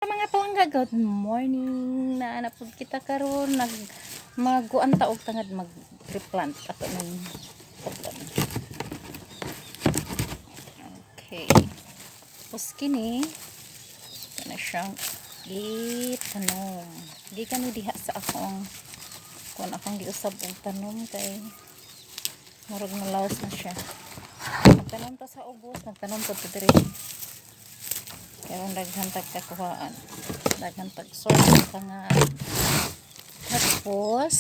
Mga palangga, good morning. Naanapod kita karon magguan ta og tangad mag-replant ato ng paglan. Okay. Tapos kini ito na siyang tanom. Di kami diha sa akong kung akong giusab og tanom kay murag nalaos na siya. Nagtanom ta sa ubos, nagtanom po diri. Kaya daghan tag kakuhaan, daghan tag source nga. Tapos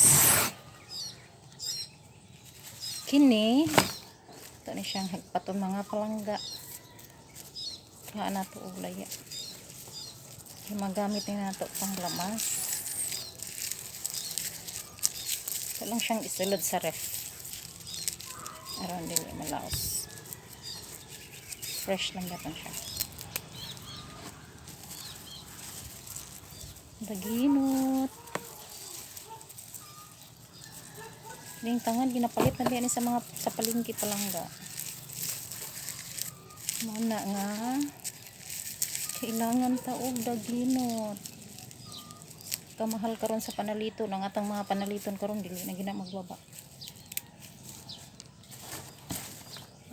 kini ito ni siyang hagpaton mga palangga. Kuha na ito og laya. Magamit din na ito pang lamas. Ito lang siyang isulod sa ref aron dili malaos. Fresh lang gatan siya. Daginot. Ding tangan ginapalit na diyan sa mga sa palengke palangga. Mana nga kailangan ta og daginot. Kamahal karon sa panalito nang atang mga panaliton karon dili na gina magbaba.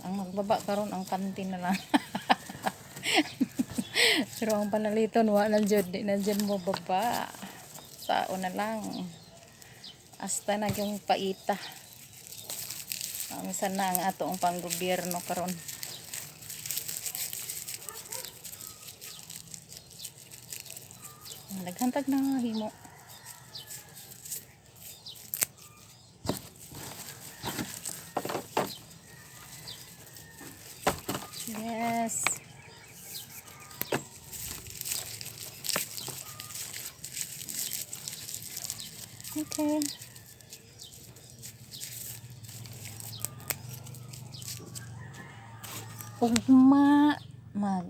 Ang magbaba karon ang kantin na lang. Pero ang panaliton wa na jud, di na jud mo baba. Sao na lang. Hasta na yung paita. Minsan na ang ato ang panggobyerno karon. Naghantag na himo. Yes. Okay. Ugma mag